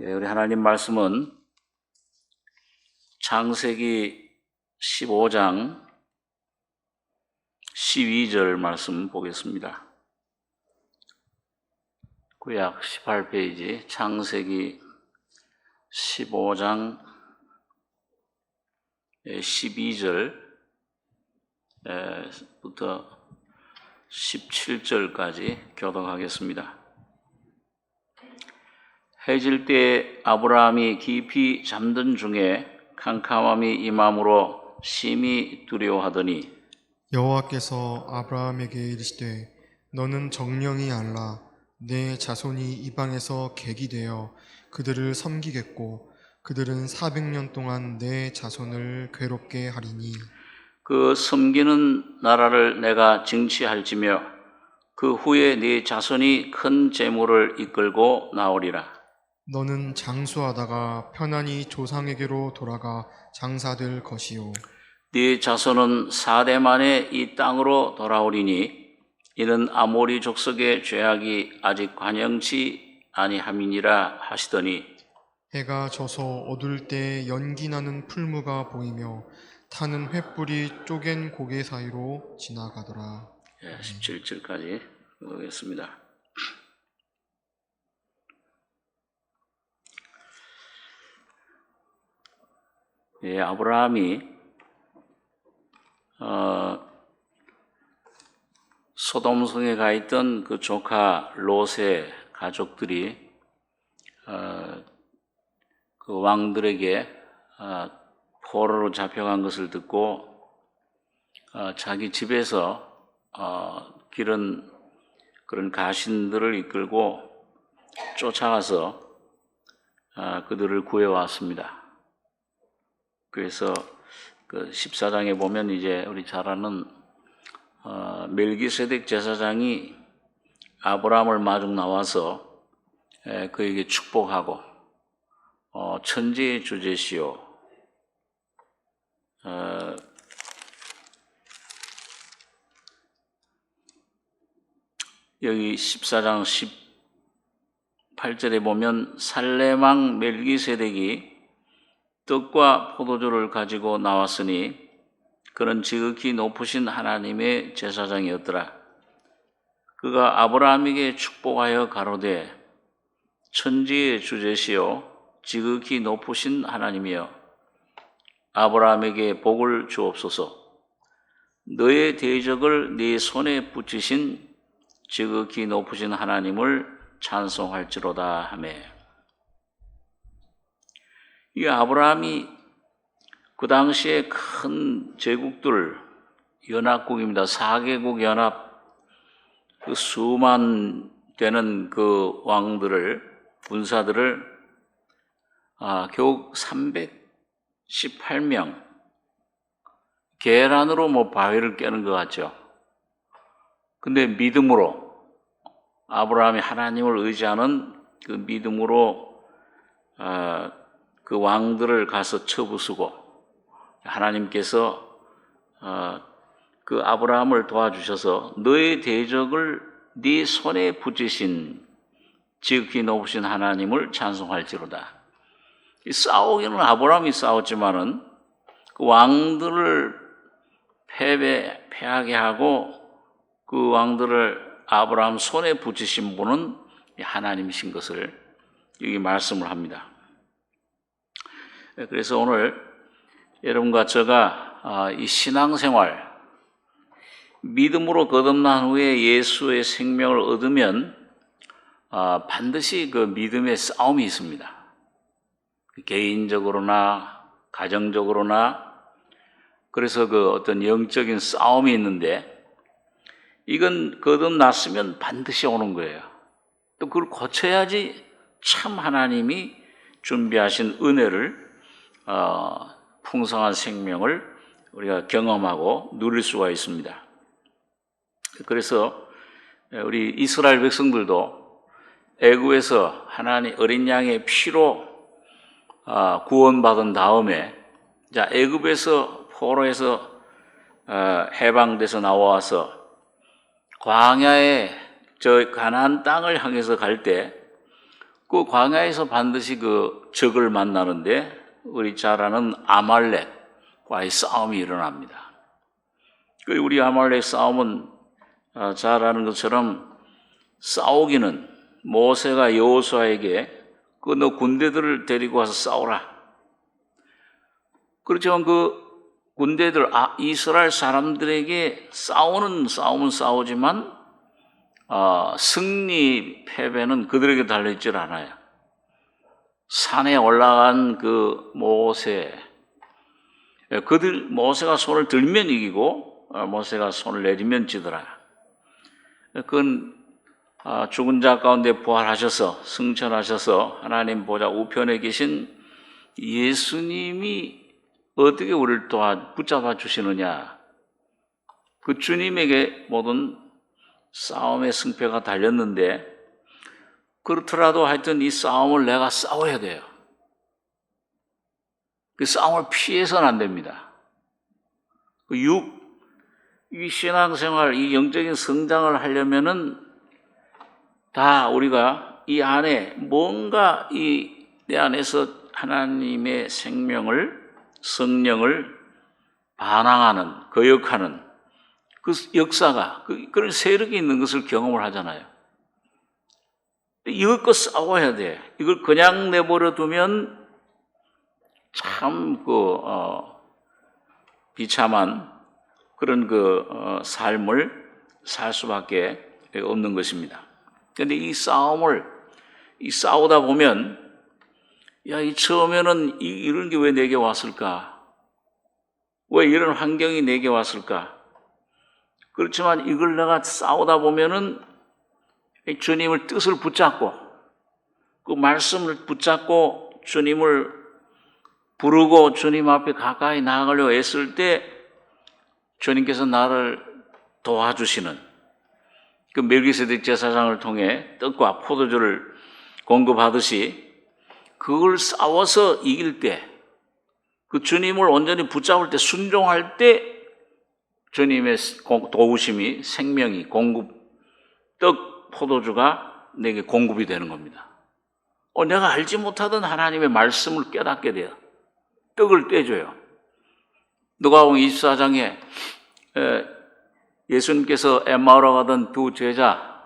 우리 하나님 말씀은 창세기 15장 12절 말씀 보겠습니다. 구약 18페이지 창세기 15장 12절부터 17절까지 교독하겠습니다. 해질 때 아브라함이 깊이 잠든 중에 캄캄함이 임함으로 심히 두려워하더니 여호와께서 아브라함에게 이르시되 너는 정령이 알라. 내 자손이 이방에서 객이 되어 그들을 섬기겠고 그들은 400년 동안 내 자손을 괴롭게 하리니 그 섬기는 나라를 내가 징치할지며 그 후에 네 자손이 큰 재물을 이끌고 나오리라. 너는 장수하다가 편안히 조상에게로 돌아가 장사될 것이요 네 자손은 4대 만에 이 땅으로 돌아오리니 이는 아모리 족속의 죄악이 아직 관영치 아니함이니라 하시더니 해가 져서 어두울 때 연기 나는 풀무가 보이며 타는 횃불이 쪼갠 고개 사이로 지나가더라. 17절까지 보겠습니다. 아브라함이 소돔성에 가 있던 그 조카 롯의 가족들이 그 왕들에게 포로로 잡혀간 것을 듣고 자기 집에서 기른 그런 가신들을 이끌고 쫓아가서 그들을 구해왔습니다. 그래서 그 14장에 보면 이제 우리 잘 아는 멜기세덱 제사장이 아브라함을 마중 나와서 그에게 축복하고 천지의 주제시오 여기 14장 18절에 보면 살레망 멜기세덱이 떡과 포도주를 가지고 나왔으니 그는 지극히 높으신 하나님의 제사장이었더라. 그가 아브라함에게 축복하여 가로되 천지의 주제시요 지극히 높으신 하나님이여 아브라함에게 복을 주옵소서. 너의 대적을 네 손에 붙이신 지극히 높으신 하나님을 찬송할지로다 하매 이 아브라함이 그 당시에 큰 제국들 연합국입니다. 4개국 연합 그 수만 되는 그 왕들을 군사들을 겨우 318명 계란으로 바위를 깨는 것 같죠. 근데 믿음으로 아브라함이 하나님을 의지하는 그 믿음으로 그 왕들을 가서 쳐부수고 하나님께서 그 아브라함을 도와주셔서 너의 대적을 네 손에 붙이신 지극히 높으신 하나님을 찬송할지로다. 싸우기는 아브라함이 싸웠지만은 그 왕들을 패하게 하고 그 왕들을 아브라함 손에 붙이신 분은 하나님이신 것을 여기 말씀을 합니다. 그래서 오늘 여러분과 제가 이 신앙생활 믿음으로 거듭난 후에 예수의 생명을 얻으면 반드시 그 믿음의 싸움이 있습니다. 개인적으로나 가정적으로나 그래서 그 어떤 영적인 싸움이 있는데 이건 거듭났으면 반드시 오는 거예요. 또 그걸 고쳐야지 참 하나님이 준비하신 은혜를 풍성한 생명을 우리가 경험하고 누릴 수가 있습니다. 그래서 우리 이스라엘 백성들도 애굽에서 하나님 어린 양의 피로 구원받은 다음에 애굽에서 포로에서 해방돼서 나와서 광야에 저 가나안 땅을 향해서 갈 때 그 광야에서 반드시 그 적을 만나는데 우리 잘 아는 아말렉과의 싸움이 일어납니다. 그 우리 아말렉 싸움은 잘 아는 것처럼 싸우기는 모세가 여호수아에게 그 너 군대들을 데리고 와서 싸우라. 그렇지만 그 군대들 이스라엘 사람들에게 싸우는 싸움은 싸우지만 승리 패배는 그들에게 달려있질 않아요. 산에 올라간 그 모세, 모세가 손을 들면 이기고 모세가 손을 내리면 지더라. 그건 죽은 자 가운데 부활하셔서 승천하셔서 하나님 보좌 우편에 계신 예수님이 어떻게 우리를 붙잡아 주시느냐, 그 주님에게 모든 싸움의 승패가 달렸는데, 그렇더라도 하여튼 이 싸움을 내가 싸워야 돼요. 그 싸움을 피해서는 안 됩니다. 이 신앙생활, 이 영적인 성장을 하려면은 다 우리가 이 안에 뭔가 내 안에서 하나님의 생명을, 성령을 반항하는, 거역하는 그 역사가, 그런 세력이 있는 것을 경험을 하잖아요. 이것과 싸워야 돼. 이걸 그냥 내버려 두면 참 비참한 그런 삶을 살 수밖에 없는 것입니다. 그런데 이 싸우다 보면, 처음에는 이런 게 왜 내게 왔을까? 왜 이런 환경이 내게 왔을까? 그렇지만 이걸 내가 싸우다 보면은 주님을 뜻을 붙잡고, 그 말씀을 붙잡고 주님을 부르고 주님 앞에 가까이 나아가려고 애쓸 때 주님께서 나를 도와주시는, 그 멜기세덱 제사장을 통해 떡과 포도주를 공급하듯이 그걸 싸워서 이길 때, 그 주님을 온전히 붙잡을 때, 순종할 때 주님의 도우심이, 생명이, 떡, 포도주가 내게 공급이 되는 겁니다. 내가 알지 못하던 하나님의 말씀을 깨닫게 돼요. 떡을 떼줘요. 누가복음 24장에 예수님께서 엠마오로 가던 두 제자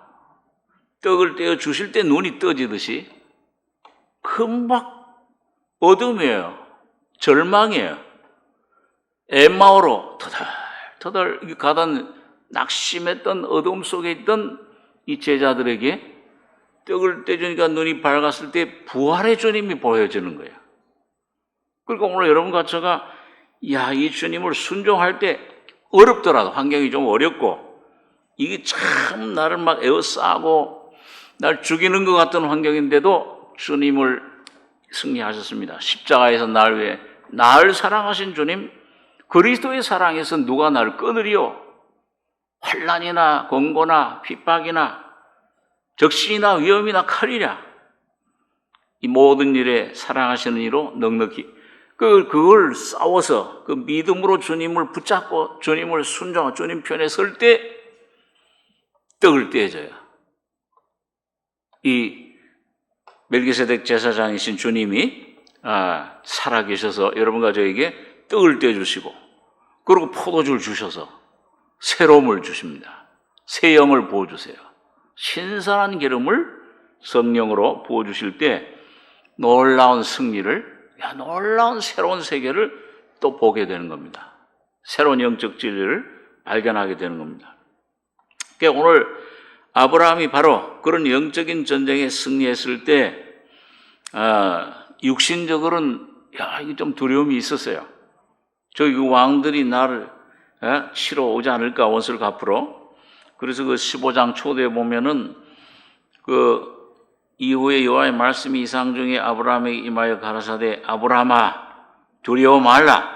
떡을 떼어 주실 때 눈이 떠지듯이 금방 어둠이에요. 절망이에요. 엠마오로 터덜 가던 낙심했던 어둠 속에 있던 이 제자들에게 떡을 떼주니까 눈이 밝았을 때 부활의 주님이 보여지는 거예요. 그러니까 오늘 여러분과 제가 이 주님을 순종할 때 어렵더라도, 환경이 좀 어렵고 이게 참 나를 막 에워싸고 날 죽이는 것 같은 환경인데도 주님을 승리하셨습니다. 십자가에서 날 위해 나를 사랑하신 주님, 그리스도의 사랑에서 누가 나를 끊으리요? 환난이나 권고나 핍박이나 적신이나 위험이나 칼이랴, 이 모든 일에 사랑하시는 이로 넉넉히 그걸 싸워서 그 믿음으로 주님을 붙잡고 주님을 순종하고 주님 편에 설 때 떡을 떼줘요. 이 멜기세덱 제사장이신 주님이 살아계셔서 여러분과 저에게 떡을 떼주시고, 그리고 포도주를 주셔서 새로움을 주십니다. 새 영을 부어주세요. 신선한 기름을 성령으로 부어주실 때 놀라운 승리를, 놀라운 새로운 세계를 또 보게 되는 겁니다. 새로운 영적 진리를 발견하게 되는 겁니다. 그러니까 오늘 아브라함이 바로 그런 영적인 전쟁에 승리했을 때 육신적으로는 이게 좀 두려움이 있었어요. 저기 왕들이 나를 치러 오지 않을까, 원수를 갚으러. 그래서 그 15장 초대에 보면은 그 이후에 여호와의 말씀이 이상 중에 아브라함에게 임하여 가라사대 아브라함아 두려워 말라.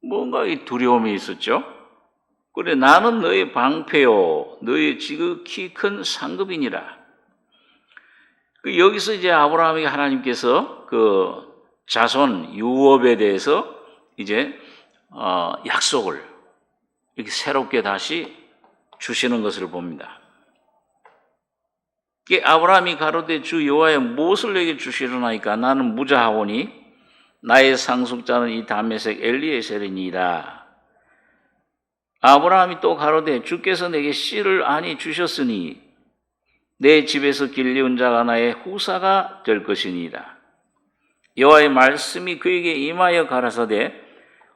뭔가 이 두려움이 있었죠. 그래, 나는 너의 방패요 너의 지극히 큰 상급이니라. 여기서 이제 아브라함에게 하나님께서 그 자손 유업에 대해서 이제 약속을 이렇게 새롭게 다시 주시는 것을 봅니다. 아브라함이 가로되 주 여호와여 무엇을 내게 주시려나이까 나는 무자하오니 나의 상속자는 이 다메섹 엘리에셀이니이다. 아브라함이 또 가로되 주께서 내게 씨를 아니 주셨으니 내 집에서 길리운 자가 나의 후사가 될 것이니이다. 여호와의 말씀이 그에게 임하여 가라사대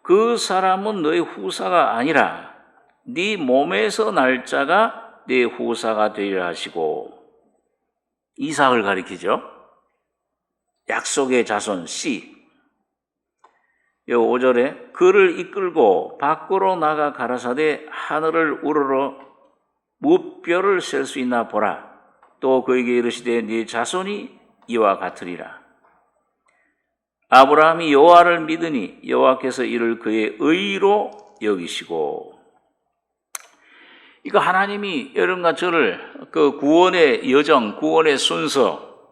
그 사람은 너의 후사가 아니라 네 몸에서 날 자가 네 후사가 되리라 하시고, 이삭을 가리키죠. 약속의 자손 씨. 요 5절에 그를 이끌고 밖으로 나가 가라사대 하늘을 우러러 무뼈를 셀 수 있나 보라. 또 그에게 이르시되 네 자손이 이와 같으리라. 아브라함이 여호와를 믿으니 여호와께서 이를 그의 의로 여기시고. 이거 하나님이 여러분과 저를 그 구원의 여정, 구원의 순서,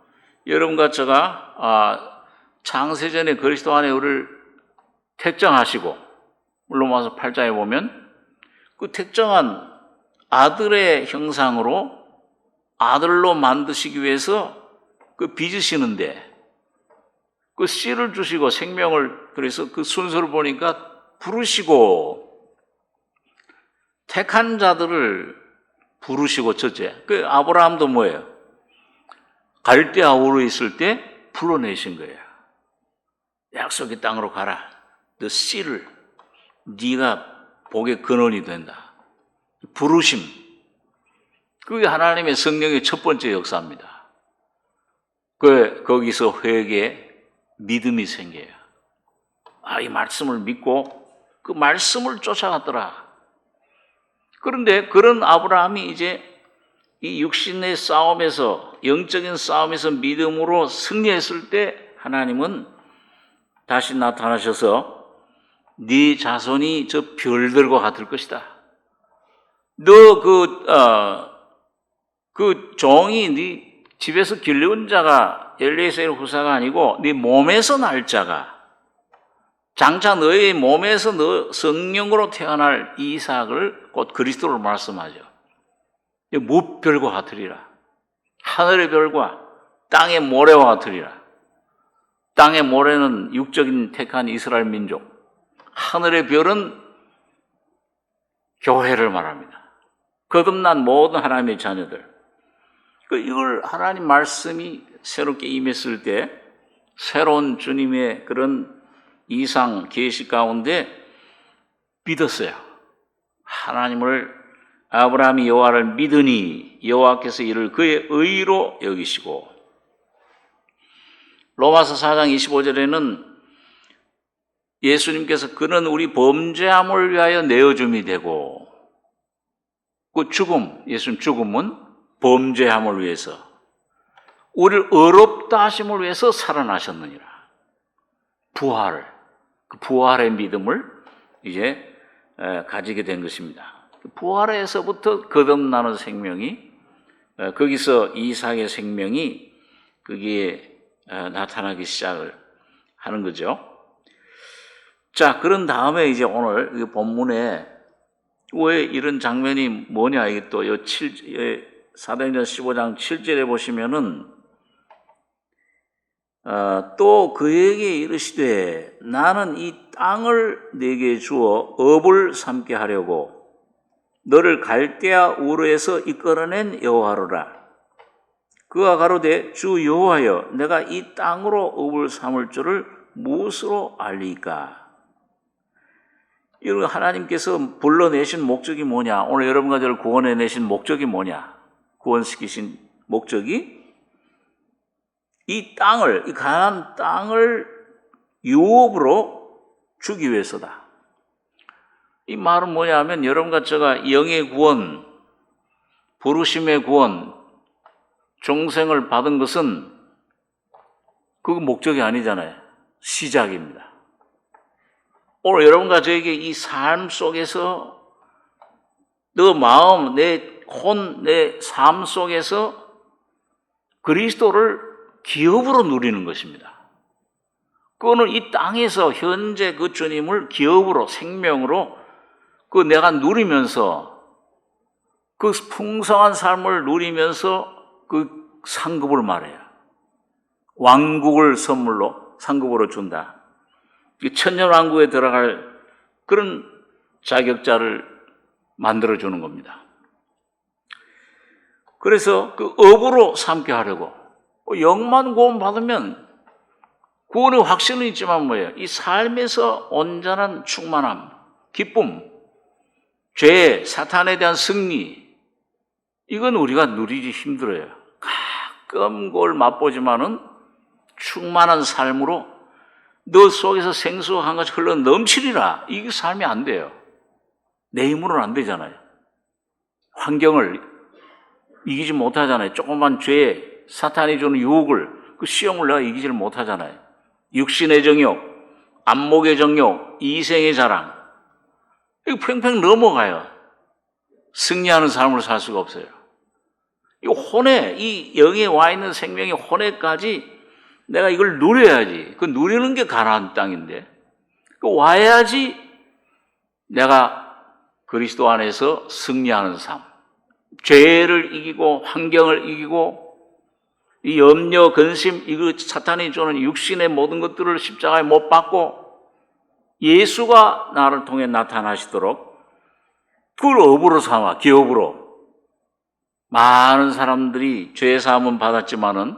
여러분과 저가 창세전에 그리스도 안에 우리를 택정하시고, 물론 와서 8장에 보면 그 택정한 아들의 형상으로 아들로 만드시기 위해서 그 빚으시는데 그 씨를 주시고 생명을, 그래서 그 순서를 보니까 부르시고 택한 자들을 부르시고, 첫째 그 아브라함도 뭐예요? 갈대아 우르 있을 때 불러내신 거예요. 약속의 땅으로 가라. 너 씨를 네가 복의 근원이 된다. 부르심. 그게 하나님의 성령의 첫 번째 역사입니다. 거기서 회개, 믿음이 생겨요. 이 말씀을 믿고 그 말씀을 쫓아갔더라. 그런데 그런 아브라함이 이제 이 육신의 싸움에서, 영적인 싸움에서 믿음으로 승리했을 때 하나님은 다시 나타나셔서 네 자손이 저 별들과 같을 것이다. 너 그 종이 네 집에서 길러온 자가 엘리에셀 후사가 아니고 네 몸에서 날 자가, 장차 너의 몸에서 너 성령으로 태어날 이삭을 곧 그리스도를 말씀하죠. 무별과 같으리라. 하늘의 별과 땅의 모래와 같으리라. 땅의 모래는 육적인 택한 이스라엘 민족, 하늘의 별은 교회를 말합니다. 거듭난 모든 하나님의 자녀들. 이걸 하나님 말씀이 새롭게 임했을 때 새로운 주님의 그런 이상 계시 가운데 믿었어요. 하나님을, 아브라함이 여호와를 믿으니 여호와께서 이를 그의 의로 여기시고. 로마서 4장 25절에는 예수님께서 그는 우리 범죄함을 위하여 내어줌이 되고, 그 죽음, 예수님 죽음은 범죄함을 위해서, 우리를 의롭다 하심을 위해서 살아나셨느니라. 부활, 그 부활의 믿음을 이제 가지게 된 것입니다. 부활에서부터 거듭나는 생명이, 거기서 이삭의 생명이 거기에 나타나기 시작을 하는 거죠. 자, 그런 다음에 이제 오늘 이 본문에 왜 이런 장면이 뭐냐, 이게 또 사도행전 15장 7절에 보시면은 또 그에게 이르시되 나는 이 땅을 네게 주어 업을 삼게 하려고 너를 갈대아 우르에서 이끌어낸 여호와로라. 그가 가로되 주 여호와여 내가 이 땅으로 업을 삼을 줄을 무엇으로 알리까? 이런 하나님께서 불러내신 목적이 뭐냐? 오늘 여러분과 저를 구원해내신 목적이 뭐냐? 구원시키신 목적이 이 땅을, 이 가나안 땅을 유업으로 주기 위해서다. 이 말은 뭐냐면 여러분과 제가 영의 구원, 부르심의 구원, 종생을 받은 것은 그 목적이 아니잖아요. 시작입니다. 오늘 여러분과 저에게 이 삶 속에서 너 마음, 내 혼, 내 삶 속에서 그리스도를 기업으로 누리는 것입니다. 그거는 이 땅에서 현재 그 주님을 기업으로, 생명으로 그 내가 누리면서 그 풍성한 삶을 누리면서 그 상급을 말해요. 왕국을 선물로 상급으로 준다. 천년왕국에 들어갈 그런 자격자를 만들어주는 겁니다. 그래서 그 업으로 삼게 하려고 영만 구원 받으면 구원의 확신은 있지만 뭐예요? 이 삶에서 온전한 충만함, 기쁨, 죄, 사탄에 대한 승리, 이건 우리가 누리기 힘들어요. 가끔 그걸 맛보지만은 충만한 삶으로 너 속에서 생수가 한 가지 흘러 넘치리라. 이게 삶이 안 돼요. 내 힘으로는 안 되잖아요. 환경을 이기지 못하잖아요. 조그만 죄, 사탄이 주는 유혹을, 그 시험을 내가 이기지를 못하잖아요. 육신의 정욕, 안목의 정욕, 이생의 자랑, 이거 팽팽 넘어가요. 승리하는 삶을 살 수가 없어요. 이 혼에, 이 영에 와 있는 생명의 혼에까지 내가 이걸 누려야지. 그 누리는 게 가나안 땅인데, 그 와야지 내가 그리스도 안에서 승리하는 삶. 죄를 이기고 환경을 이기고 이 염려, 근심, 이거 사탄이 주는 육신의 모든 것들을 십자가에 못 박고 예수가 나를 통해 나타나시도록 그걸 업으로 삼아, 기업으로. 많은 사람들이 죄 사함은 받았지만은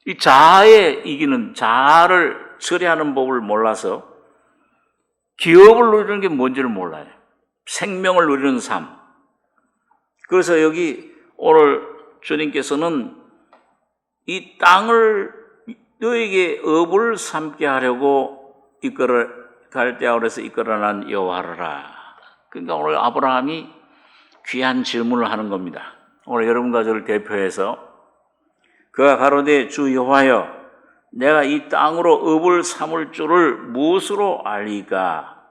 이 자아에 이기는, 자아를 처리하는 법을 몰라서 기업을 누리는 게 뭔지를 몰라요. 생명을 누리는 삶. 그래서 여기 오늘 주님께서는 이 땅을 너에게 업을 삼게 하려고 갈대아울에서 이끌어난 여호와라. 그러니까 오늘 아브라함이 귀한 질문을 하는 겁니다. 오늘 여러분과 저를 대표해서 그가 가로되 주 여호와여 내가 이 땅으로 업을 삼을 줄을 무엇으로 알리까?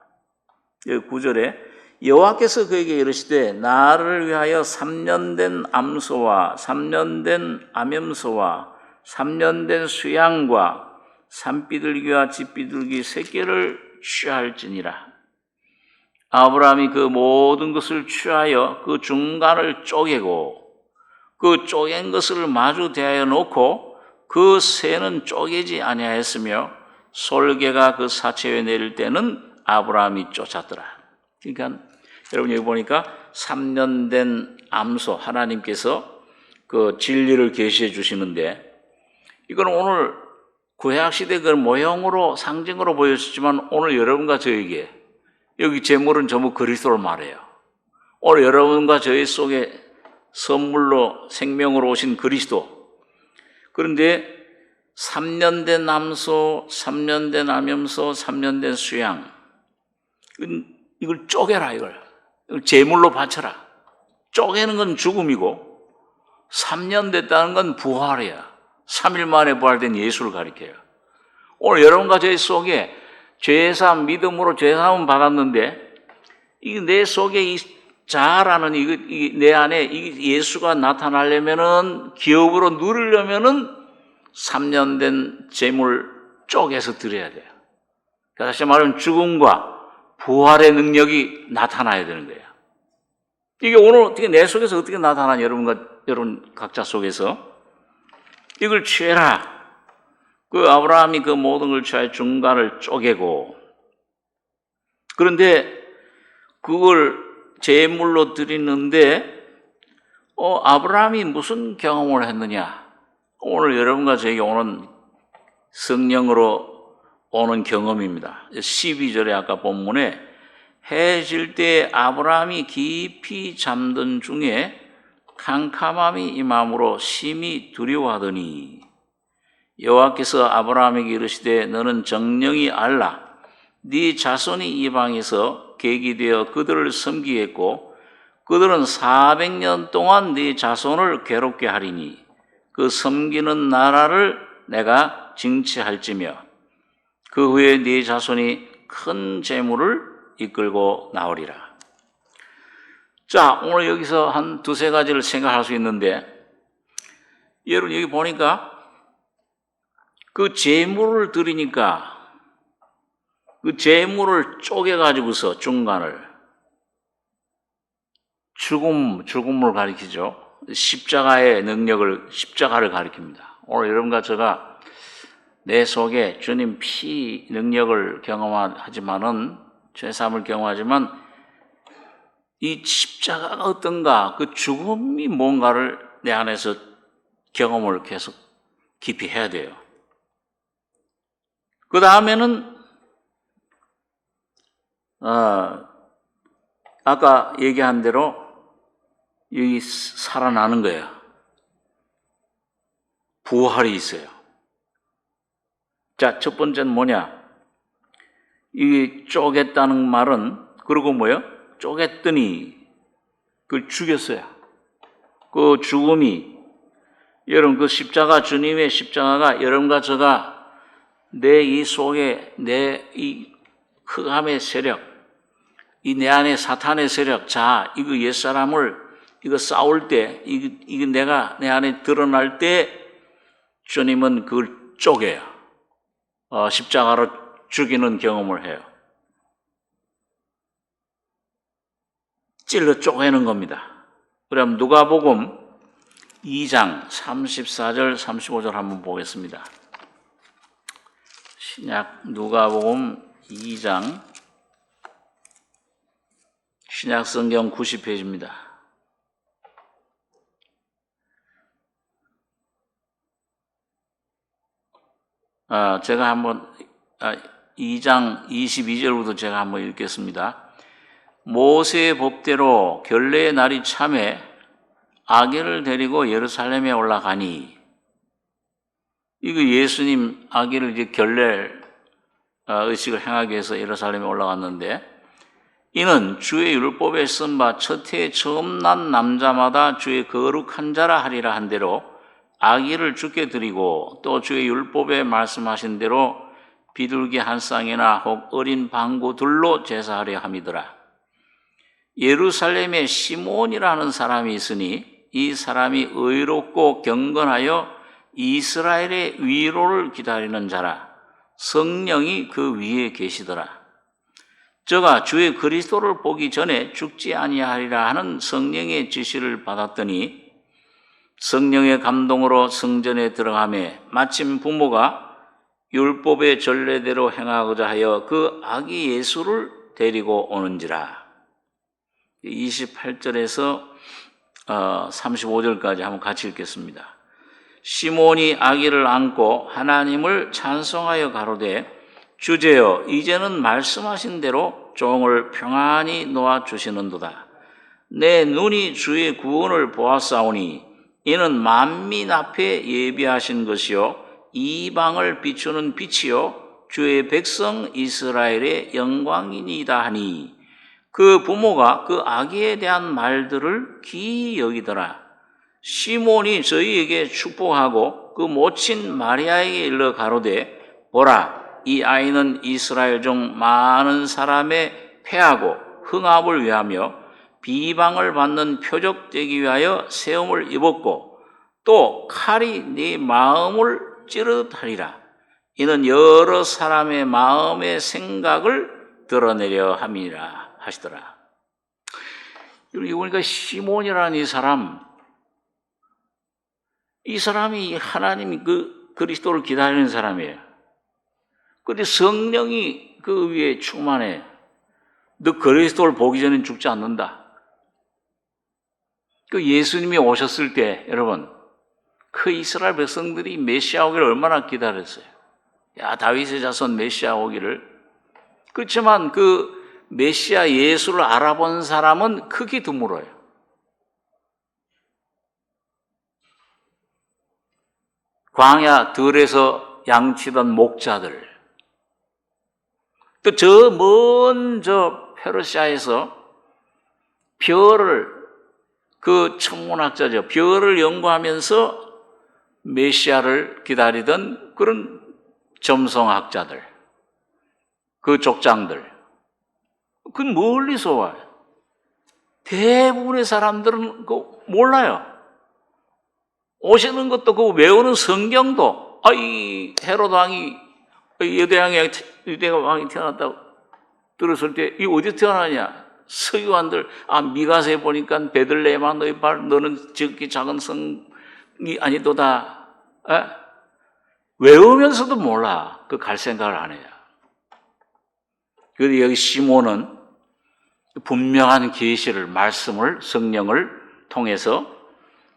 9절에 여호와께서 그에게 이르시되 나를 위하여 3년 된 암소와 3년 된 암염소와 3년 된 수양과 산비둘기와 집비둘기 새끼를 취할지니라. 아브라함이 그 모든 것을 취하여 그 중간을 쪼개고 그 쪼갠 것을 마주 대하여 놓고 그 새는 쪼개지 아니하였으며 솔개가 그 사체에 내릴 때는 아브라함이 쫓았더라. 그러니까 여러분 여기 보니까 3년 된 암소, 하나님께서 그 진리를 계시해 주시는데 이건 오늘 구약시대 그 모형으로 상징으로 보였지만 오늘 여러분과 저에게 여기 제물은 전부 그리스도를 말해요. 오늘 여러분과 저희 속에 선물로 생명으로 오신 그리스도. 그런데 3년 된 암소, 3년 된 암염소, 3년 된 수양, 이걸 쪼개라. 이걸 제물로 바쳐라. 쪼개는 건 죽음이고 3년 됐다는 건 부활이야. 3일 만에 부활된 예수를 가리켜요. 오늘 여러분과 저희 속에 죄사함, 믿음으로 죄사함은 받았는데 이 내 속에 이 자아라는 내 안에 이 예수가 나타나려면은 기업으로 누리려면은 3년 된 재물 쪼개서 드려야 돼요. 다시 말하면 죽음과 부활의 능력이 나타나야 되는 거예요. 이게 오늘 어떻게 내 속에서 어떻게 나타나냐, 여러분 각자 속에서. 이걸 취해라. 그 아브라함이 그 모든 걸 취하여 중간을 쪼개고, 그런데 그걸 제물로 드리는데 아브라함이 무슨 경험을 했느냐? 오늘 여러분과 저에게 오는 성령으로 오는 경험입니다. 12절에 아까 본문에 해 질 때 아브라함이 깊이 잠든 중에 캄캄함이 임함으로 심히 두려워하더니 여호와께서 아브라함에게 이르시되 너는 정령이 알라. 네 자손이 이방에서 객이 되어 그들을 섬기겠고 그들은 400년 동안 네 자손을 괴롭게 하리니 그 섬기는 나라를 내가 징치할지며 그 후에 네 자손이 큰 재물을 이끌고 나오리라. 자, 오늘 여기서 한 두세 가지를 생각할 수 있는데 여러분 여기 보니까 그 재물을 드리니까 그 재물을 쪼개가지고서 중간을 죽음을 가리키죠. 십자가의 능력을, 십자가를 가리킵니다. 오늘 여러분과 제가 내 속에 주님 피 능력을 경험하지만은, 죄사함을 경험하지만, 이 십자가가 어떤가, 그 죽음이 뭔가를 내 안에서 경험을 계속 깊이 해야 돼요. 그 다음에는, 아까 얘기한 대로 여기 살아나는 거예요. 부활이 있어요. 자, 첫 번째는 뭐냐? 이 쪼갰다는 말은, 그리고 뭐요? 쪼갰더니 그걸 죽였어요. 그 죽음이, 여러분, 그 십자가, 주님의 십자가가 여러분과 제가 내 이 속에 내 이 흑암의 세력, 이 내 안에 사탄의 세력, 자, 이거 옛사람을 이거 싸울 때, 이거 내가 내 안에 드러날 때 주님은 그걸 쪼개요. 십자가로 죽이는 경험을 해요. 찔러 쪼개는 겁니다. 그럼 누가복음 2장 34절 35절 한번 보겠습니다. 신약 누가복음 2장, 신약 성경 90페이지입니다. 제가 한번 2장 22절부터 제가 한번 읽겠습니다. 모세의 법대로 결례의 날이 참에 아기를 데리고 예루살렘에 올라가니, 이거 예수님 아기를 이제 결례 의식을 행하기 위해서 예루살렘에 올라갔는데, 이는 주의 율법에 쓴 바 첫해에 처음 난 남자마다 주의 거룩한 자라 하리라 한 대로 아기를 주께 드리고, 또 주의 율법에 말씀하신 대로 비둘기 한 쌍이나 혹 어린 방구들로 제사하려 함이더라. 예루살렘에 시몬이라는 사람이 있으니 이 사람이 의롭고 경건하여 이스라엘의 위로를 기다리는 자라. 성령이 그 위에 계시더라. 저가 주의 그리스도를 보기 전에 죽지 아니하리라 하는 성령의 지시를 받았더니 성령의 감동으로 성전에 들어가매 마침 부모가 율법의 전례대로 행하고자 하여 그 아기 예수를 데리고 오는지라. 28절에서 35절까지 한번 같이 읽겠습니다. 시몬이 아기를 안고 하나님을 찬송하여 가로되, 주제여, 이제는 말씀하신 대로 종을 평안히 놓아주시는도다. 내 눈이 주의 구원을 보았사오니 이는 만민 앞에 예비하신 것이요 이방을 비추는 빛이요 주의 백성 이스라엘의 영광이니이다 하니, 그 부모가 그 아기에 대한 말들을 귀히 여기더라. 시몬이 저희에게 축복하고 그 모친 마리아에게 일러 가로되, 보라, 이 아이는 이스라엘 중 많은 사람의 패하고 흥압을 위하며 비방을 받는 표적되기 위하여 세움을 입었고, 또 칼이 네 마음을 찌르듯하리라. 이는 여러 사람의 마음의 생각을 드러내려 함이라 하시더라. 여기 보니까 시몬이라는 이 사람이 하나님이 그 그리스도를 기다리는 사람이에요. 그런데 성령이 그 위에 충만해. 너 그리스도를 보기 전엔 죽지 않는다. 그 예수님이 오셨을 때, 여러분, 그 이스라엘 백성들이 메시아 오기를 얼마나 기다렸어요. 야, 다윗의 자손 메시아 오기를. 그렇지만 그 메시아 예수를 알아본 사람은 크게 드물어요. 광야 들에서 양치던 목자들, 또 저 먼 페르시아에서 별을, 그 천문학자죠, 별을 연구하면서 메시아를 기다리던 그런 점성학자들, 그 족장들, 그건 멀리서 와요. 대부분의 사람들은 그거 몰라요. 오시는 것도, 그 외우는 성경도, 이 헤로드 왕이, 유대 왕이 태어났다고 들었을 때, 이 어디 태어나냐? 서기관들, 미가서에 보니까 베들레헴아 너희 발 너는 지극히 작은 성이 아니도다. 외우면서도 몰라. 그 갈 생각을 안 해요. 그런데 여기 시몬은 분명한 계시를, 말씀을, 성령을 통해서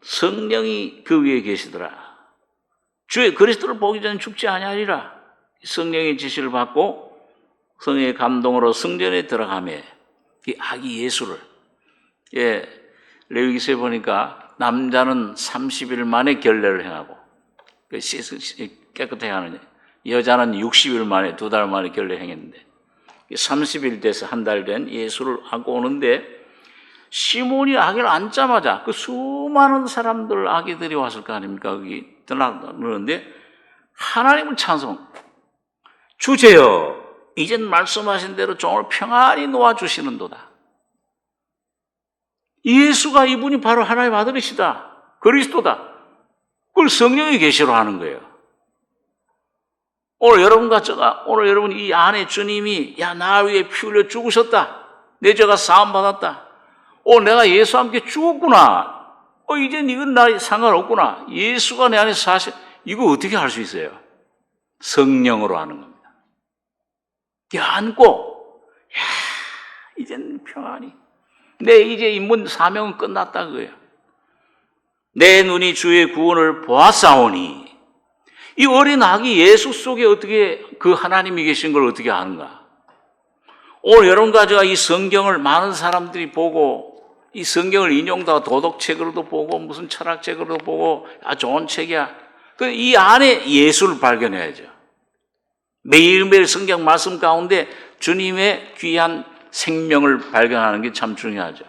성령이 그 위에 계시더라. 주의 그리스도를 보기 전에 죽지 아니하리라. 성령의 지시를 받고 성령의 감동으로 성전에 들어가며 이 아기 예수를, 레위기서에 보니까 남자는 30일 만에 결례를 행하고 깨끗하게 하느냐, 여자는 60일 만에, 2달 만에 결례 행했는데 30일 돼서 한 달 된 예수를 안고 오는데, 시몬이 아기를 앉자마자 그 수많은 사람들, 아기들이 왔을 거 아닙니까? 거기 떠나는데 하나님을 찬송, 주제여 이젠 말씀하신 대로 종을 평안히 놓아주시는도다. 예수가, 이분이 바로 하나님의 아들이시다, 그리스도다. 그걸 성령이 계시로 하는 거예요. 오늘 여러분 이 안에 주님이, 나 위해 피 흘려 죽으셨다, 내 죄가 사함받았다, 내가 예수와 함께 죽었구나, 이젠 이건 나 상관없구나, 예수가 내 안에 사실, 이거 어떻게 할 수 있어요? 성령으로 하는 겁니다. 안고, 이젠 평안히, 내 이제 임무 사명은 끝났다 그거예요. 내 눈이 주의 구원을 보았사오니. 이 어린 아기 예수 속에 어떻게 그 하나님이 계신 걸 어떻게 아는가? 오늘 여러분과 제가 이 성경을 많은 사람들이 보고, 이 성경을 인용다 도덕책으로도 보고 무슨 철학책으로도 보고 좋은 책이야. 이 안에 예수를 발견해야죠. 매일매일 성경 말씀 가운데 주님의 귀한 생명을 발견하는 게 참 중요하죠.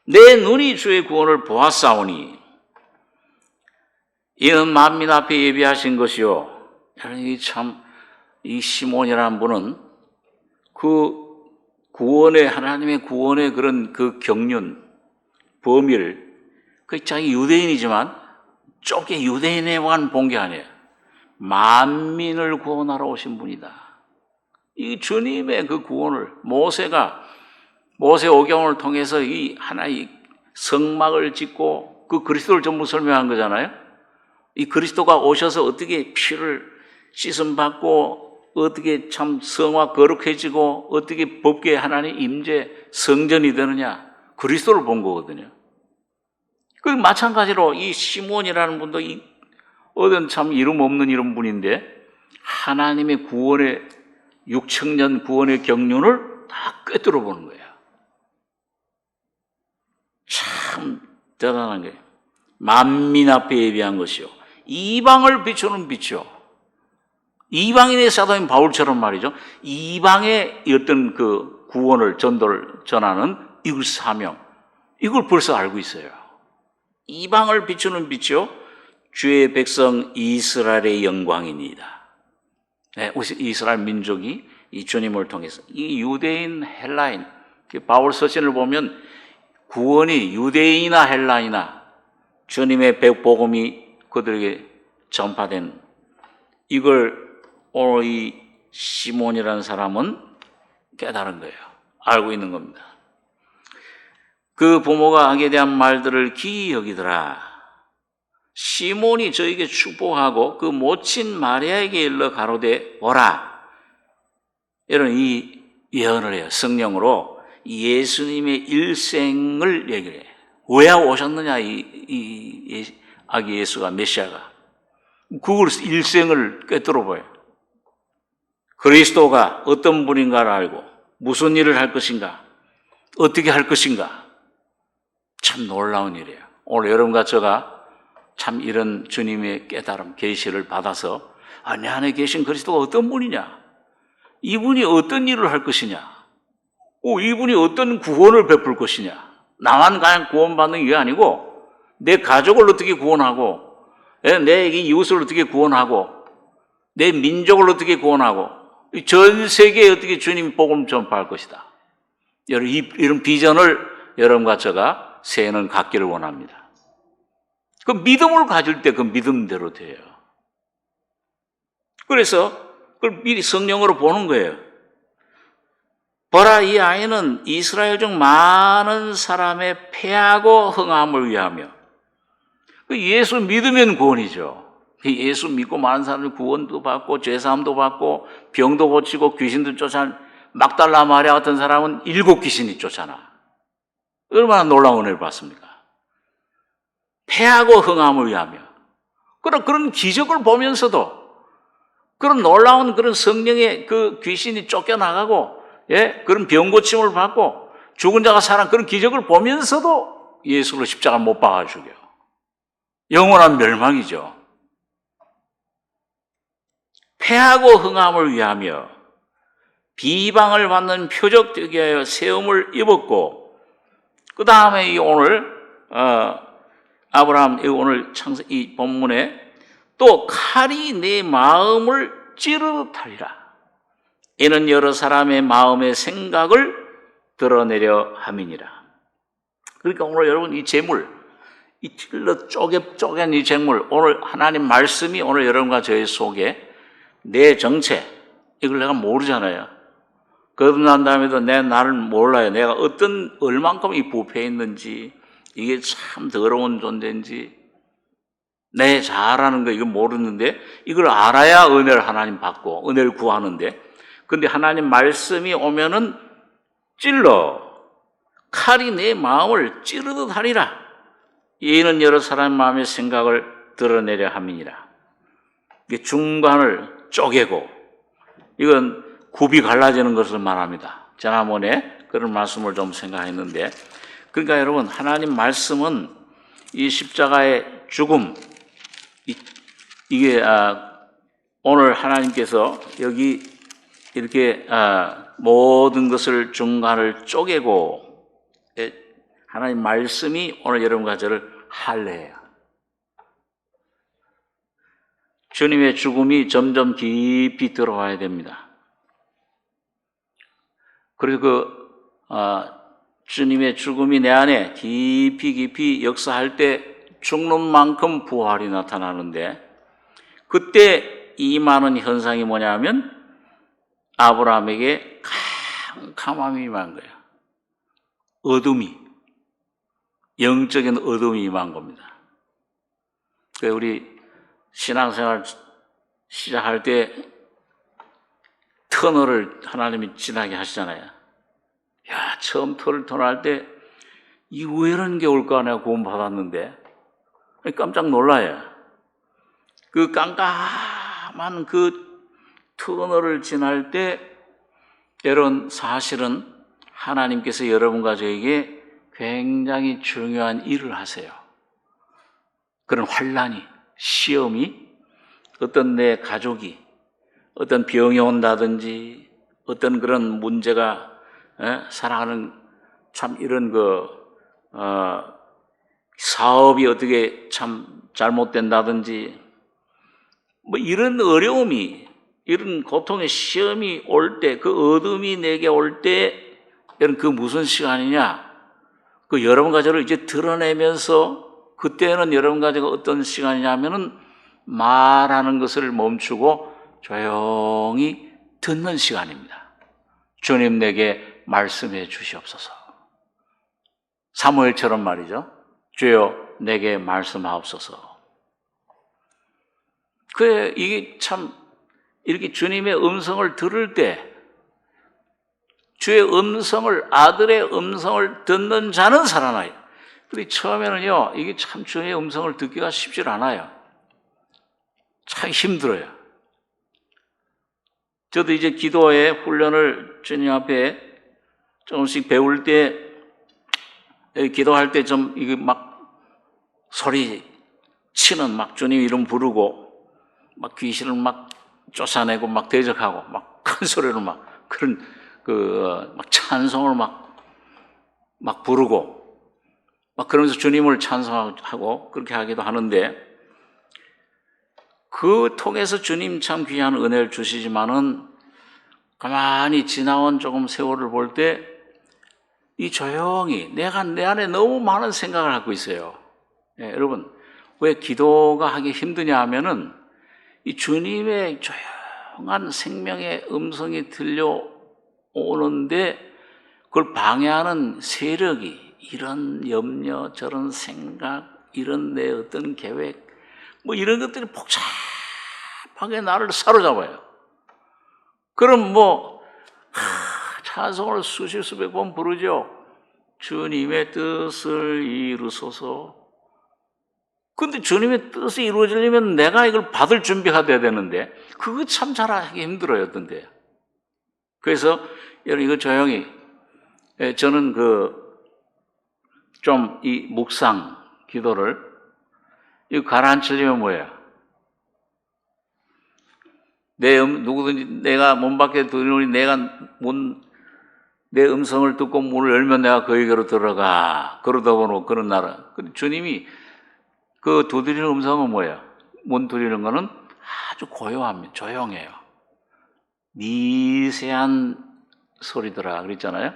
내 눈이 주의 구원을 보았사오니 이는 만민 앞에 예비하신 것이요. 이 시몬이라는 분은 그 구원의, 하나님의 구원의 그런 그 경륜, 범위를, 그 자기 유대인이지만 좁게 유대인에만 본 게 아니에요. 만민을 구원하러 오신 분이다. 이 주님의 그 구원을 모세 오경을 통해서 이 하나의 성막을 짓고 그 그리스도를 전부 설명한 거잖아요. 이 그리스도가 오셔서 어떻게 피를 씻음받고 어떻게 참 성화 거룩해지고 어떻게 법궤 하나님 임재 성전이 되느냐, 그리스도를 본 거거든요. 그 마찬가지로 이 시몬이라는 분도 어떤 참 이름 없는 이런 분인데 하나님의 구원의 6,000년 구원의 경륜을 다 꿰뚫어 보는 거예요. 참 대단한 거예요. 만민 앞에 예비한 것이요, 이방을 비추는 빛이요. 이방인의 사도인 바울처럼 말이죠, 이방의 어떤 그 구원을, 전도를 전하는 이걸 사명, 이걸 벌써 알고 있어요. 이방을 비추는 빛이요, 주의 백성 이스라엘의 영광이니이다. 이스라엘 민족이 이 주님을 통해서, 이 유대인, 헬라인, 바울 서신을 보면 구원이 유대인이나 헬라이나 주님의 복음이 그들에게 전파된, 이걸 오늘 이 시몬이라는 사람은 깨달은 거예요. 알고 있는 겁니다. 그 부모가 악에 대한 말들을 기이 여기더라. 시몬이 저에게 축복하고 그 모친 마리아에게 일러 가로되 보라. 이런 이 예언을 해요. 성령으로 예수님의 일생을 얘기를 해요. 왜 오셨느냐, 이 아기 예수가, 메시아가. 그걸 일생을 꿰뚫어 보여요. 그리스도가 어떤 분인가를 알고 무슨 일을 할 것인가, 어떻게 할 것인가. 참 놀라운 일이에요. 오늘 여러분과 제가 참 이런 주님의 깨달음, 계시를 받아서 내 안에 계신 그리스도가 어떤 분이냐, 이분이 어떤 일을 할 것이냐, 이분이 어떤 구원을 베풀 것이냐. 나만 그냥 구원받는 게 아니고 내 가족을 어떻게 구원하고, 내 이웃을 어떻게 구원하고, 내 민족을 어떻게 구원하고, 전 세계에 어떻게 주님이 복음을 전파할 것이다. 이런 비전을 여러분과 제가 새해는 갖기를 원합니다. 그 믿음을 가질 때 그 믿음대로 돼요. 그래서 그걸 미리 성령으로 보는 거예요. 보라, 이 아이는 이스라엘 중 많은 사람의 패하고 흥함을 위하며, 예수 믿으면 구원이죠. 예수 믿고 많은 사람들 구원도 받고 죄사함도 받고 병도 고치고 귀신도 쫓아. 막달라 마리아 같은 사람은 7 귀신이 쫓아나. 얼마나 놀라운 은혜를 받습니까? 패하고 흥함을 위하며. 그런 기적을 보면서도, 그런 놀라운 그런 성령의 그 귀신이 쫓겨나가고, 예, 그런 병 고침을 받고 죽은 자가 살아, 그런 기적을 보면서도 예수를 십자가 못 박아 죽여. 영원한 멸망이죠. 패하고 흥함을 위하며 비방을 받는 표적되게 하여 세움을 입었고, 그 다음에 오늘 아브라함 오늘 창세 이 본문에 또 칼이 내 마음을 찌르듯하리라. 이는 여러 사람의 마음의 생각을 드러내려 함이니라. 그러니까 오늘 여러분 이 재물, 이 찔러 쪼갠 이 재물, 오늘 하나님 말씀이 오늘 여러분과 저희 속에 내 정체, 이걸 내가 모르잖아요. 거듭난 다음에도 나를 몰라요. 내가 얼만큼 이 부패해 있는지, 이게 참 더러운 존재인지, 내 잘하는 거 이거 모르는데, 이걸 알아야 은혜를 하나님 받고 은혜를 구하는데, 근데 하나님 말씀이 오면은 칼이 내 마음을 찌르듯 하리라. 이는 여러 사람의 마음의 생각을 드러내려 함이니라. 이게 중간을 쪼개고, 이건 굽이 갈라지는 것을 말합니다. 지난번에 그런 말씀을 좀 생각했는데, 그러니까 여러분 하나님 말씀은 이 십자가의 죽음, 이게 오늘 하나님께서 여기 이렇게 모든 것을 중간을 쪼개고, 하나님 말씀이 오늘 여러분과 저를 할례해요. 주님의 죽음이 점점 깊이 들어와야 됩니다. 그리고 주님의 죽음이 내 안에 깊이 역사할 때 죽는 만큼 부활이 나타나는데, 그때 임하는 현상이 뭐냐면 아브라함에게 캄캄함이 임한 거예요. 어둠이, 영적인 어둠이 임한 겁니다. 우리 신앙생활 시작할 때 터널을 하나님이 지나게 하시잖아요. 야, 처음 터널할 때 왜 이런 게 올까 내가 구원받았는데 깜짝 놀라요. 그 깜깜한 그 터널을 지날 때 여러분 사실은 하나님께서 여러분과 저에게 굉장히 중요한 일을 하세요. 그런 환난이, 시험이, 어떤 내 가족이 어떤 병이 온다든지 어떤 그런 문제가 살아가는 참 이런 사업이 어떻게 참 잘못된다든지 뭐 이런 어려움이, 이런 고통의 시험이 올 때, 그 어둠이 내게 올 때, 여러분 그 무슨 시간이냐? 그 여러분과 저를 이제 드러내면서, 그때는 여러분과 제가 어떤 시간이냐면은 말하는 것을 멈추고 조용히 듣는 시간입니다. 주님 내게 말씀해 주시옵소서. 사무엘처럼 말이죠. 주여 내게 말씀하옵소서. 이게 참 이렇게 주님의 음성을 들을 때, 주의 음성을, 아들의 음성을 듣는 자는 살아나요. 근데 처음에는요, 이게 참 주의 음성을 듣기가 쉽지 않아요. 참 힘들어요. 저도 이제 기도의 훈련을 주님 앞에 조금씩 배울 때, 기도할 때 좀 이게 막 소리 치는 막 주님 이름 부르고, 막 귀신을 막 쫓아내고 막 대적하고 막 큰 소리로 막 그런 막 찬송을 막 부르고 막 그러면서 주님을 찬송하고 그렇게 하기도 하는데, 그 통해서 주님 참 귀한 은혜를 주시지만은 가만히 지나온 조금 세월을 볼 때 이 조용히 내가 내 안에 너무 많은 생각을 하고 있어요. 여러분 왜 기도가 하기 힘드냐 하면은 이 주님의 조용한 생명의 음성이 들려오는 오는데 그걸 방해하는 세력이 이런 염려, 저런 생각, 이런 내 어떤 계획, 뭐 이런 것들이 복잡하게 나를 사로잡아요. 그럼 뭐 찬송을 수십 수백 번 부르죠. 주님의 뜻을 이루소서. 근데 주님의 뜻이 이루어지려면 내가 이걸 받을 준비가 돼야 되는데 그거 참 잘하기 힘들어요, 어떤 때. 그래서 여러분 이거 조용히, 저는 좀 이 묵상 기도를 이거 가라앉히려면 뭐예요? 누구든지 내가 문 밖에 들으니 내 음성을 듣고 문을 열면 내가 그에게로 들어가. 그러다 보니 그런 나라. 근데 주님이 그 두드리는 음성은 뭐예요? 문 두드리는 거는 아주 고요합니다. 조용해요. 미세한 소리더라 그랬잖아요.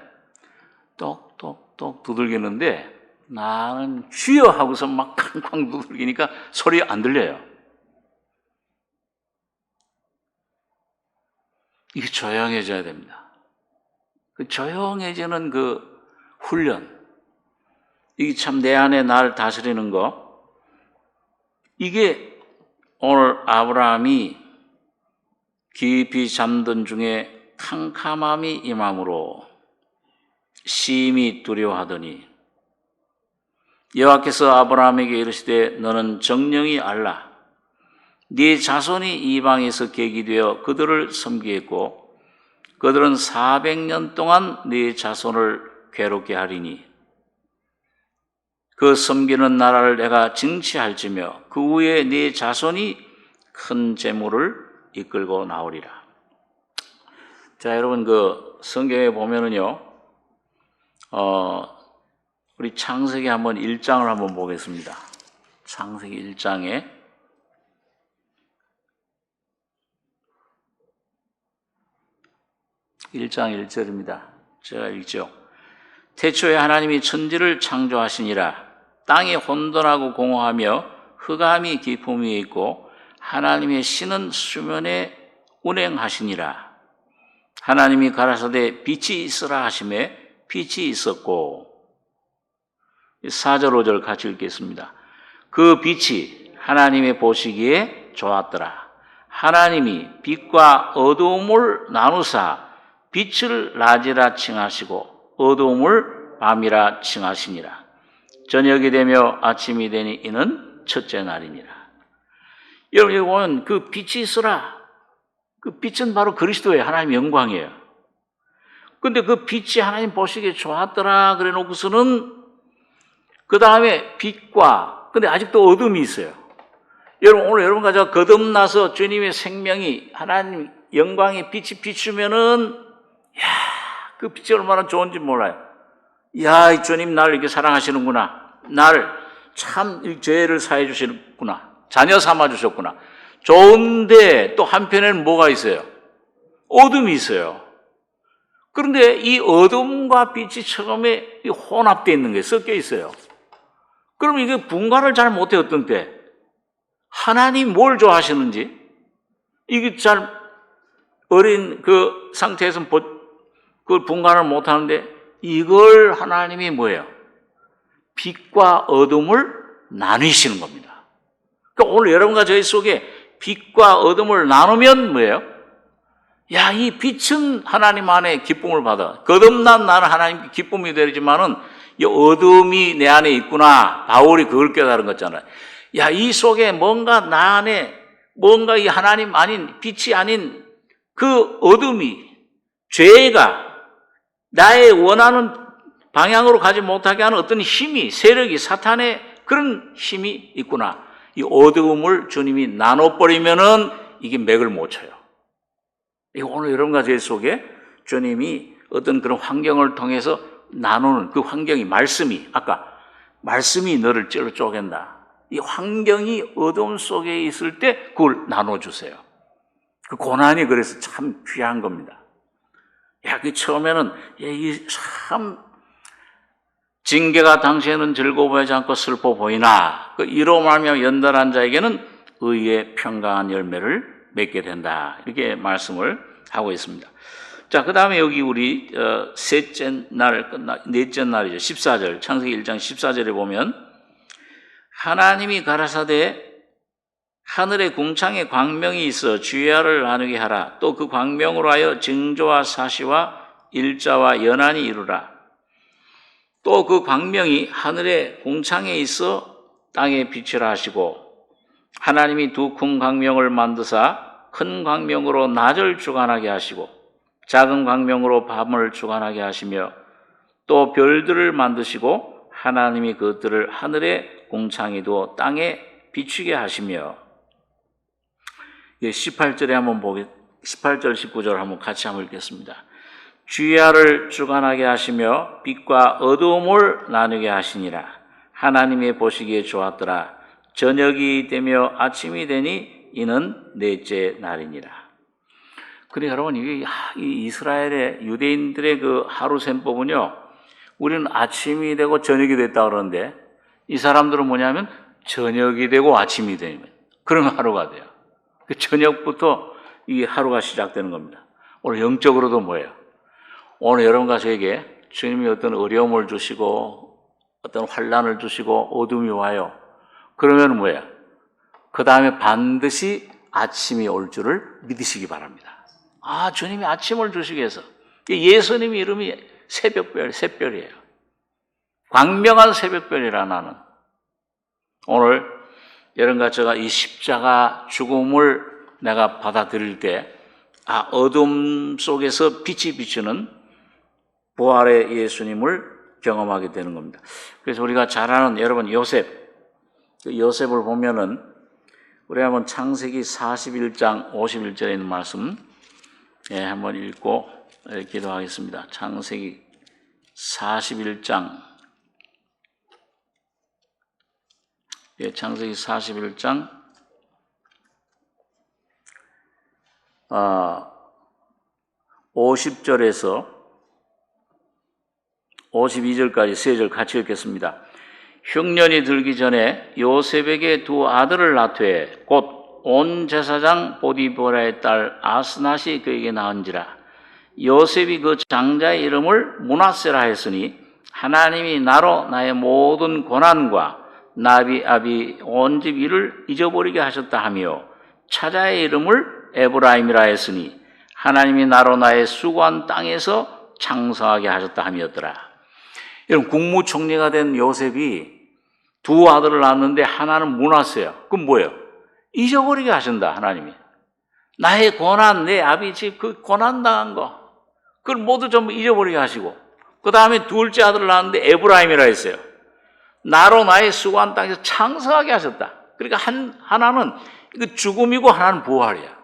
똑똑똑 두들기는데 나는 주여 하고서 막 쾅쾅 두들기니까 소리 안 들려요. 이게 조용해져야 됩니다. 그 조용해지는 그 훈련, 이게 참 내 안에 날 다스리는 거, 이게 오늘 아브라함이 깊이 잠든 중에 캄캄함이 임함으로 심히 두려워하더니 여호와께서 아브라함에게 이르시되 너는 정령이 알라. 네 자손이 이방에서 계기되어 그들을 섬기겠고 그들은 400년 동안 네 자손을 괴롭게 하리니 그 섬기는 나라를 내가 징치할지며 그 후에 네 자손이 큰 재물을 이끌고 나오리라. 자, 여러분 그 성경에 보면은요, 우리 창세기 한번 1장을 한번 보겠습니다. 창세기 1장에 1장 1절입니다. 제가 읽죠. 태초에 하나님이 천지를 창조하시니라. 땅이 혼돈하고 공허하며 흑암이 깊음 위에 있고 하나님의 신은 수면에 운행하시니라. 하나님이 가라사대 빛이 있으라 하시매 빛이 있었고 4절 5절 같이 읽겠습니다. 그 빛이 하나님의 보시기에 좋았더라. 하나님이 빛과 어두움을 나누사 빛을 낮이라 칭하시고 어두움을 밤이라 칭하시니라. 저녁이 되며 아침이 되니 이는 첫째 날이니라. 여러분 여기 보면 그 빛이 있으라. 그 빛은 바로 그리스도의 하나님의 영광이에요. 근데 그 빛이 하나님 보시기에 좋았더라 그래 놓고서는 그 다음에 빛과, 근데 아직도 어둠이 있어요. 여러분 오늘 여러분과 제가 거듭나서 주님의 생명이 하나님 영광의 빛이 비추면은 그 빛이 얼마나 좋은지 몰라요. 야, 주님 나를 이렇게 사랑하시는구나. 나를 참 죄를 사해 주시는구나. 자녀 삼아 주셨구나. 좋은데 또 한편에는 뭐가 있어요? 어둠이 있어요. 그런데 이 어둠과 빛이 처음에 혼합되어 있는 게 섞여 있어요. 그럼 이게 분간을 잘 못해요, 어떤 때. 하나님 뭘 좋아하시는지, 이게 잘 어린 그 상태에서는 그걸 분간을 못하는데, 이걸 하나님이 뭐예요? 빛과 어둠을 나누시는 겁니다. 그러니까 오늘 여러분과 저희 속에 빛과 어둠을 나누면 뭐예요? 야, 이 빛은 하나님 안에 기쁨을 받아. 거듭난 나는 하나님께 기쁨이 되지만은 이 어둠이 내 안에 있구나. 바울이 그걸 깨달은 거잖아요. 야, 이 속에 뭔가 나 안에 뭔가 이 하나님 아닌 빛이 아닌 그 어둠이, 죄가 나의 원하는 방향으로 가지 못하게 하는 어떤 힘이, 세력이, 사탄의 그런 힘이 있구나. 이 어두움을 주님이 나눠버리면은 이게 맥을 못 쳐요. 이거 오늘 여러분과 제 속에 주님이 어떤 그런 환경을 통해서 나누는 그 환경이 말씀이, 아까 말씀이 너를 찔러 쪼갠다. 이 환경이 어둠 속에 있을 때 그걸 나눠주세요. 그 고난이 그래서 참 귀한 겁니다. 야, 그 처음에는 이 참 징계가 당시에는 즐거워 보이지 않고 슬퍼 보이나 그 이로 말하며 연단한 자에게는 의의 평강한 열매를 맺게 된다. 이렇게 말씀을 하고 있습니다. 자, 그 다음에 여기 우리 셋째 날 넷째 날이죠. 14절, 창세기 1장 14절에 보면 하나님이 가라사대 하늘에 궁창에 광명이 있어 주야를 나누게 하라. 또 그 광명으로 하여 징조와 사시와 일자와 연한이 이루라. 또 그 광명이 하늘에 궁창에 있어 땅에 빛이라 하시고 하나님이 두 큰 광명을 만드사 큰 광명으로 낮을 주관하게 하시고 작은 광명으로 밤을 주관하게 하시며 또 별들을 만드시고 하나님이 그것들을 하늘에 궁창에 두어 땅에 비추게 하시며 18절에 한번 18절 19절 한번 같이 한번 읽겠습니다. 주야를 주관하게 하시며 빛과 어두움을 나누게 하시니라. 하나님의 보시기에 좋았더라. 저녁이 되며 아침이 되니 이는 넷째 날이니라. 그래 여러분, 이게 이 이스라엘의 유대인들의 그 하루 셈법은요, 우리는 아침이 되고 저녁이 됐다 그러는데 이 사람들은 뭐냐면 저녁이 되고 아침이 되면 그런 하루가 돼요. 그 저녁부터 이 하루가 시작되는 겁니다. 오늘 영적으로도 뭐예요? 오늘 여러분과 저에게 주님이 어떤 어려움을 주시고 어떤 환난을 주시고 어둠이 와요. 그러면 뭐예요? 그 다음에 반드시 아침이 올 줄을 믿으시기 바랍니다. 아, 주님이 아침을 주시기 위해서. 예수님의 이름이 새별이에요. 광명한 새벽별이라 나는. 오늘 여러분과 제가 이 십자가 죽음을 내가 받아들일 때, 어둠 속에서 빛이 비추는 부활의 예수님을 경험하게 되는 겁니다. 그래서 우리가 잘 아는 여러분 요셉을 보면은 우리 한번 창세기 41장 51절에 있는 말씀 한번 읽고 기도하겠습니다. 창세기 41장 창세기 41장 50절에서 52절까지 세 절 같이 읽겠습니다. 흉년이 들기 전에 요셉에게 두 아들을 낳되 곧 온 제사장 보디보라의 딸 아스낫이 그에게 낳은지라. 요셉이 그 장자의 이름을 므낫세라 했으니 하나님이 나로 나의 모든 고난과 나비 아비 온 집 일을 잊어버리게 하셨다 하며 차자의 이름을 에브라임이라 했으니 하나님이 나로 나의 수고한 땅에서 창성하게 하셨다 함이었더라. 여러분, 국무총리가 된 요셉이 두 아들을 낳았는데 하나는 므낫세야. 그건 뭐예요? 잊어버리게 하신다, 하나님이. 나의 고난, 내 아비 집 그 고난 당한 거, 그걸 모두 전부 잊어버리게 하시고, 그 다음에 둘째 아들을 낳았는데 에브라임이라 했어요. 나로 나의 수고한 땅에서 창성하게 하셨다. 그러니까 하나는 죽음이고 하나는 부활이야.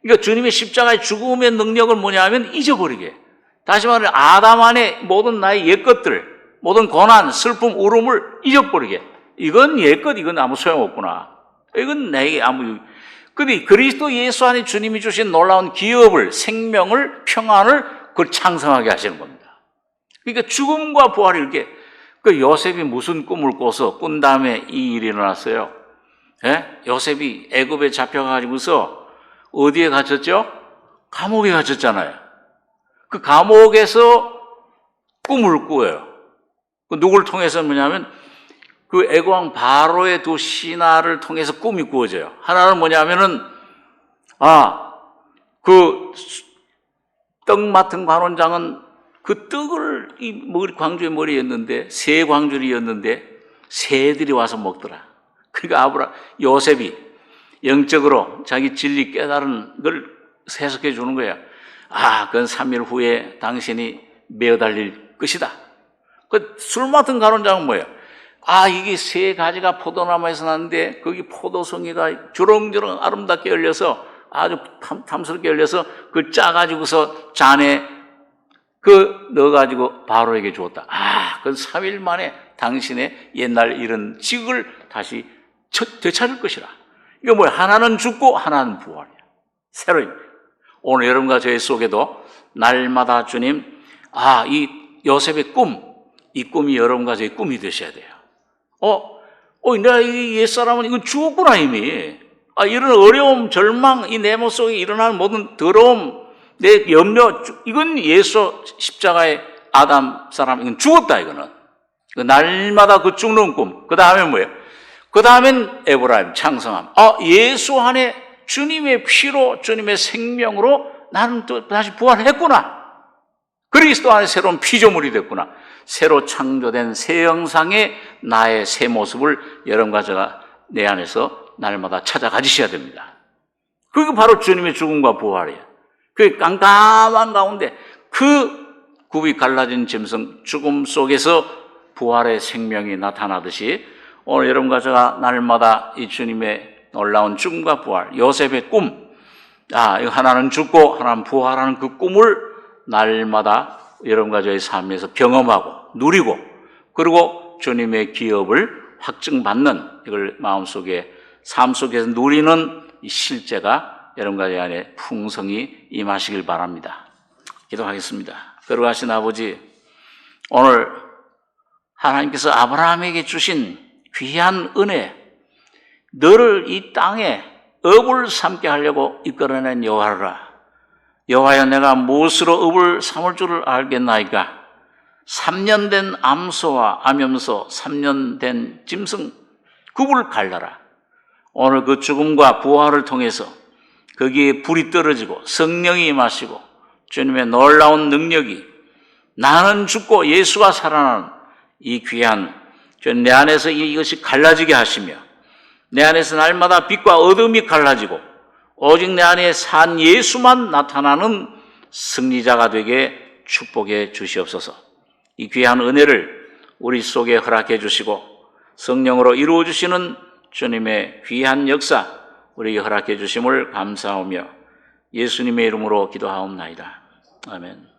그러니까 주님의 십자가의 죽음의 능력을 뭐냐면 잊어버리게. 다시 말해 아담 안에 모든 나의 옛것들, 모든 고난, 슬픔, 울음을 잊어버리게. 이건 옛것, 이건 아무 소용없구나. 이건 내게 근데 그리스도 예수 안에 주님이 주신 놀라운 기업을, 생명을, 평안을 그걸 창성하게 하시는 겁니다. 그러니까 죽음과 부활이 이렇게. 그 요셉이 무슨 꿈을 꾼 다음에 이 일이 일어났어요. 요셉이 애굽에 잡혀가지고서 어디에 갇혔죠? 감옥에 갇혔잖아요. 그 감옥에서 꿈을 꾸어요. 누굴 통해서 뭐냐면 그 애고왕 바로의 두 신하를 통해서 꿈이 꾸어져요. 하나는 뭐냐면은 그 떡 맡은 관원장은 그 떡을 이 광주의 머리였는데 새 광주리였는데 새들이 와서 먹더라. 그러니까 요셉이 영적으로 자기 진리 깨달은 걸 해석해 주는 거야. 그건 3일 후에 당신이 메어 달릴 것이다. 그 술 맡은 관원장은 뭐예요? 이게 세 가지가 포도나무에서 났는데 거기 포도송이가 주렁주렁 아름답게 열려서 아주 탐스럽게 열려서 그걸 짜가지고서 잔에 넣어가지고 바로에게 주었다. 그건 3일 만에 당신의 옛날 이런 직을 다시 되찾을 것이라. 이거 뭐야? 하나는 죽고 하나는 부활이야. 새로운. 오늘 여러분과 저희 속에도 날마다 주님, 이 요셉의 이 꿈이 여러분과 저희 꿈이 되셔야 돼요. 내가 이 옛사람은 이건 죽었구나, 이미. 이런 어려움, 절망, 이 내 몸 속에 일어나는 모든 더러움, 내 염려, 이건 예수 십자가의 아담 사람, 이건 죽었다, 이거는. 날마다 그 죽는 꿈. 그 다음에 뭐예요? 그 다음엔 에브라임, 창성함. 예수 안에 주님의 피로, 주님의 생명으로 나는 또 다시 부활했구나. 그리스도 안에 새로운 피조물이 됐구나. 새로 창조된 새 형상의 나의 새 모습을 여러분과 제가 내 안에서 날마다 찾아 가지셔야 됩니다. 그게 바로 주님의 죽음과 부활이에요. 그 깜깜한 가운데 그 굽이 갈라진 짐승 죽음 속에서 부활의 생명이 나타나듯이 오늘 여러분과 제가 날마다 이 주님의 놀라운 죽음과 부활, 요셉의 꿈, 하나는 죽고 하나는 부활하는 그 꿈을 날마다 여러분과 저의 삶에서 경험하고 누리고, 그리고 주님의 기업을 확증받는, 이걸 마음속에 삶 속에서 누리는 이 실제가 여러분과 제 안에 풍성히 임하시길 바랍니다. 기도하겠습니다. 거룩하신 아버지, 오늘 하나님께서 아브라함에게 주신 귀한 은혜, 너를 이 땅에 업을 삼게 하려고 이끌어낸 여호와라. 여호와여, 내가 무엇으로 업을 삼을 줄을 알겠나이까? 3년 된 암소와 암염소, 3년 된 짐승 굽을 갈라라. 오늘 그 죽음과 부활을 통해서 거기에 불이 떨어지고 성령이 임하시고 주님의 놀라운 능력이, 나는 죽고 예수가 살아나는 이 귀한 주님, 내 안에서 이것이 갈라지게 하시며 내 안에서 날마다 빛과 어둠이 갈라지고 오직 내 안에 산 예수만 나타나는 승리자가 되게 축복해 주시옵소서. 이 귀한 은혜를 우리 속에 허락해 주시고 성령으로 이루어 주시는 주님의 귀한 역사 우리에게 허락해 주심을 감사하며 예수님의 이름으로 기도하옵나이다. 아멘.